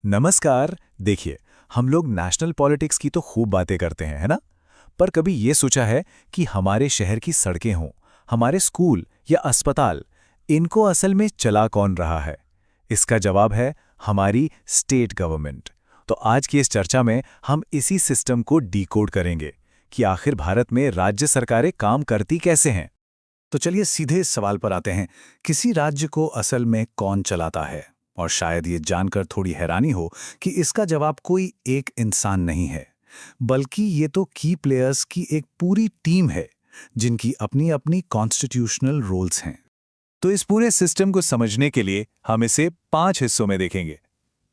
नमस्कार। देखिए, हम लोग नेशनल पॉलिटिक्स की तो खूब बातें करते हैं, है ना? पर कभी ये सोचा है कि हमारे शहर की सड़कें हों, हमारे स्कूल या अस्पताल, इनको असल में चला कौन रहा है? इसका जवाब है हमारी स्टेट गवर्नमेंट। तो आज की इस चर्चा में हम इसी सिस्टम को डिकोड करेंगे कि आखिर भारत में राज्य सरकारें काम करती कैसे हैं। तो चलिए सीधे इस सवाल पर आते हैं। किसी राज्य को असल में कौन चलाता है? और शायद ये जानकर थोड़ी हैरानी हो कि इसका जवाब कोई एक इंसान नहीं है, बल्कि ये तो की प्लेयर्स की एक पूरी टीम है, जिनकी अपनी अपनी कॉन्स्टिट्यूशनल रोल्स हैं। तो इस पूरे सिस्टम को समझने के लिए हम इसे 5 हिस्सों में देखेंगे।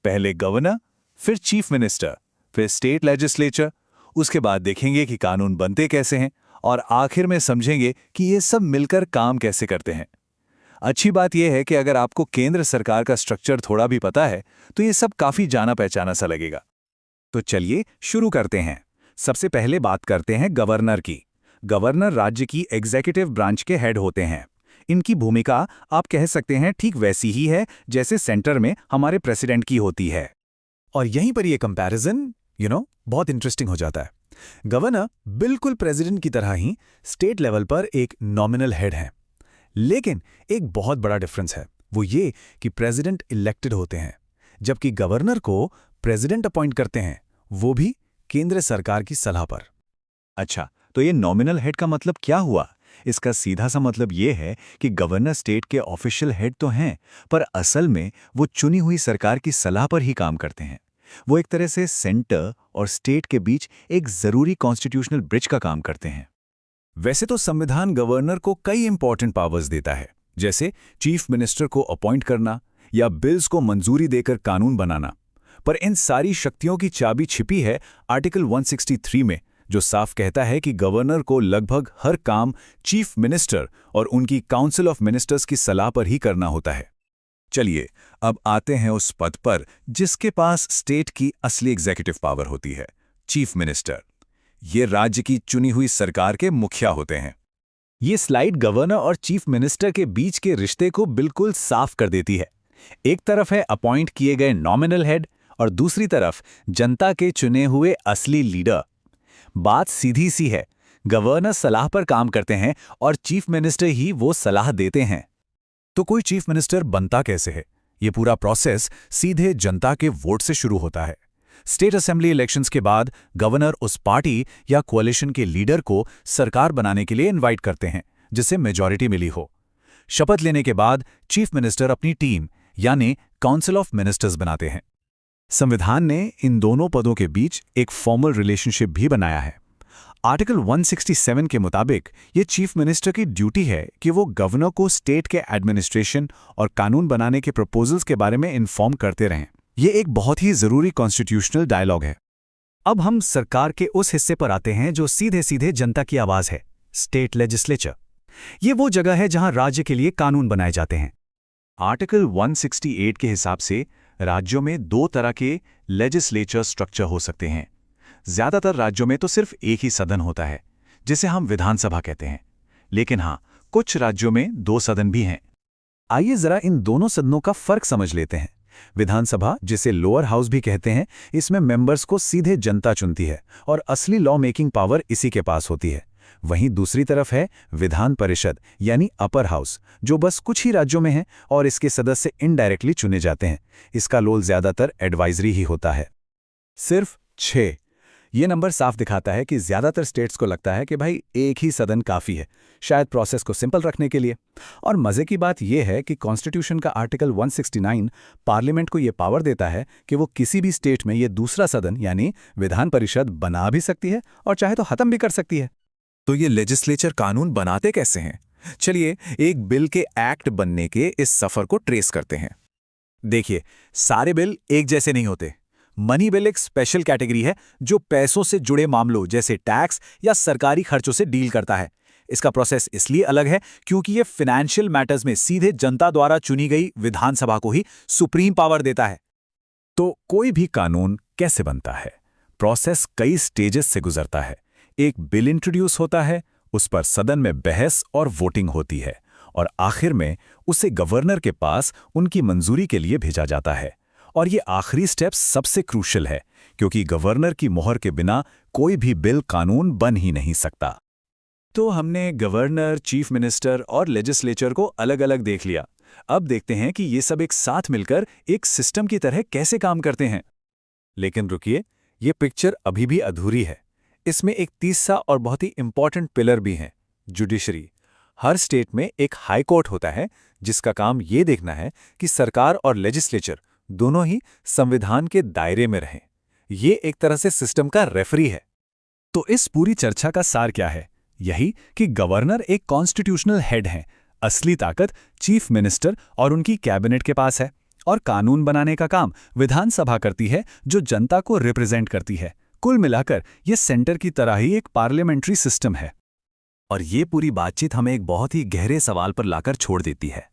पहले गवर्नर, फिर चीफ मिनिस्टर, फिर स्टेट लेजिस्लेचर, उसके बाद देखेंगे कि कानून बनते कैसे हैं और आखिर में समझेंगे कि ये सब मिलकर काम कैसे करते हैं। अच्छी बात यह है कि अगर आपको केंद्र सरकार का स्ट्रक्चर थोड़ा भी पता है तो ये सब काफी जाना पहचाना सा लगेगा। तो चलिए शुरू करते हैं। सबसे पहले बात करते हैं गवर्नर की। गवर्नर राज्य की एग्जीक्यूटिव ब्रांच के हेड होते हैं। इनकी भूमिका आप कह सकते हैं ठीक वैसी ही है जैसे सेंटर में हमारे प्रेसिडेंट की होती है। और यहीं पर ये कंपैरिजन बहुत इंटरेस्टिंग हो जाता है। गवर्नर बिल्कुल प्रेसिडेंट की तरह ही स्टेट लेवल पर एक नॉमिनल हेड है, लेकिन एक बहुत बड़ा डिफरेंस है। वो ये कि प्रेसिडेंट इलेक्टेड होते हैं, जबकि गवर्नर को प्रेसिडेंट अपॉइंट करते हैं, वो भी केंद्र सरकार की सलाह पर। अच्छा, तो ये नॉमिनल हेड का मतलब क्या हुआ? इसका सीधा सा मतलब ये है कि गवर्नर स्टेट के ऑफिशियल हेड तो हैं, पर असल में वो चुनी हुई सरकार की सलाह पर ही काम करते हैं। वो एक तरह से सेंटर और स्टेट के बीच एक जरूरी कॉन्स्टिट्यूशनल ब्रिज का काम करते हैं। वैसे तो संविधान गवर्नर को कई इंपॉर्टेंट पावर्स देता है, जैसे चीफ मिनिस्टर को अपॉइंट करना या बिल्स को मंजूरी देकर कानून बनाना। पर इन सारी शक्तियों की चाबी छिपी है आर्टिकल 163 में, जो साफ कहता है कि गवर्नर को लगभग हर काम चीफ मिनिस्टर और उनकी काउंसिल ऑफ मिनिस्टर्स की सलाह पर ही करना होता है। चलिए अब आते हैं उस पद पर जिसके पास स्टेट की असली एग्जीक्यूटिव पावर होती है, चीफ मिनिस्टर। ये राज्य की चुनी हुई सरकार के मुखिया होते हैं। ये स्लाइड गवर्नर और चीफ मिनिस्टर के बीच के रिश्ते को बिल्कुल साफ कर देती है। एक तरफ है अपॉइंट किए गए नॉमिनल हेड और दूसरी तरफ जनता के चुने हुए असली लीडर। बात सीधी सी है, गवर्नर सलाह पर काम करते हैं और चीफ मिनिस्टर ही वो सलाह देते हैं। तो कोई चीफ मिनिस्टर बनता कैसे है? ये पूरा प्रोसेस सीधे जनता के वोट से शुरू होता है। स्टेट असेंबली इलेक्शंस के बाद गवर्नर उस पार्टी या कोalition के लीडर को सरकार बनाने के लिए इनवाइट करते हैं जिसे मेजॉरिटी मिली हो। शपथ लेने के बाद चीफ मिनिस्टर अपनी टीम यानी काउंसिल ऑफ मिनिस्टर्स बनाते हैं। संविधान ने इन दोनों पदों के बीच एक फॉर्मल रिलेशनशिप भी बनाया है। आर्टिकल 167 के मुताबिक ये चीफ मिनिस्टर की ड्यूटी है कि वो गवर्नर को स्टेट के एडमिनिस्ट्रेशन और कानून बनाने के प्रपोजल्स के बारे में इन्फॉर्म करते रहें। ये एक बहुत ही जरूरी कॉन्स्टिट्यूशनल डायलॉग है। अब हम सरकार के उस हिस्से पर आते हैं जो सीधे सीधे जनता की आवाज है, स्टेट लेजिस्लेचर। ये वो जगह है जहां राज्य के लिए कानून बनाए जाते हैं। आर्टिकल 168 के हिसाब से राज्यों में 2 तरह के लेजिस्लेचर स्ट्रक्चर हो सकते हैं। ज्यादातर राज्यों में तो सिर्फ एक ही सदन होता है, जिसे हम विधानसभा कहते हैं। लेकिन हाँ, कुछ राज्यों में 2 सदन भी हैं। आइए जरा इन दोनों सदनों का फर्क समझ लेते हैं। विधानसभा, जिसे लोअर हाउस भी कहते हैं, इसमें मेंबर्स को सीधे जनता चुनती है और असली लॉ मेकिंग पावर इसी के पास होती है। वहीं दूसरी तरफ है विधान परिषद यानी अपर हाउस, जो बस कुछ ही राज्यों में है और इसके सदस्य इनडायरेक्टली चुने जाते हैं। इसका रोल ज्यादातर एडवाइजरी ही होता है। सिर्फ 6। ये नंबर साफ दिखाता है कि ज्यादातर स्टेट्स को लगता है कि भाई एक ही सदन काफी है, शायद प्रोसेस को सिंपल रखने के लिए। और मजे की बात यह है कि कॉन्स्टिट्यूशन का आर्टिकल 169 पार्लियामेंट को यह पावर देता है कि वो किसी भी स्टेट में ये दूसरा सदन यानी विधान परिषद बना भी सकती है और चाहे तो खत्म भी कर सकती है। तो ये लेजिस्लेचर कानून बनाते कैसे हैं? चलिए एक बिल के एक्ट बनने के इस सफर को ट्रेस करते हैं। देखिए, सारे बिल एक जैसे नहीं होते। मनी बिल एक स्पेशल कैटेगरी है जो पैसों से जुड़े मामलों जैसे टैक्स या सरकारी खर्चों से डील करता है। इसका प्रोसेस इसलिए अलग है क्योंकि ये फाइनेंशियल मैटर्स में सीधे जनता द्वारा चुनी गई विधानसभा को ही सुप्रीम पावर देता है। तो कोई भी कानून कैसे बनता है? प्रोसेस कई स्टेजेस से गुजरता है। एक बिल इंट्रोड्यूस होता है, उस पर सदन में बहस और वोटिंग होती है और आखिर में उसे गवर्नर के पास उनकी मंजूरी के लिए भेजा जाता है। और ये आखिरी स्टेप सबसे क्रूशियल है, क्योंकि गवर्नर की मोहर के बिना कोई भी बिल कानून बन ही नहीं सकता। तो हमने गवर्नर, चीफ मिनिस्टर और लेजिस्लेचर को अलग-अलग देख लिया। अब देखते हैं कि ये सब एक साथ मिलकर एक सिस्टम की तरह कैसे काम करते हैं। लेकिन रुकिए, ये पिक्चर अभी भी अधूरी है। इसमें एक तीसरा और बहुत ही इंपॉर्टेंट पिलर भी है, जुडिशरी। हर स्टेट में एक हाई कोर्ट होता है जिसका काम ये देखना है कि सरकार और लेजिस्लेचर दोनों ही संविधान के दायरे में रहें। ये एक तरह से सिस्टम का रेफरी है। तो इस पूरी चर्चा का सार क्या है? यही कि गवर्नर एक कॉन्स्टिट्यूशनल हेड हैं। असली ताकत चीफ मिनिस्टर और उनकी कैबिनेट के पास है, और कानून बनाने का काम विधानसभा करती है, जो जनता को रिप्रेजेंट करती है। कुल मिलाकर ये सेंटर की तरह ही एक पार्लियामेंट्री सिस्टम है। और ये पूरी बातचीत हमें एक बहुत ही गहरे सवाल पर लाकर छोड़ देती है।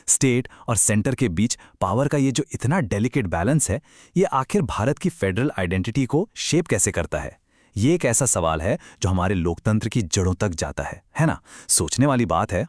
स्टेट और सेंटर के बीच पावर का ये जो इतना डेलिकेट बैलेंस है, ये आखिर भारत की फेडरल आइडेंटिटी को शेप कैसे करता है? ये एक ऐसा सवाल है जो हमारे लोकतंत्र की जड़ों तक जाता है ना? सोचने वाली बात है।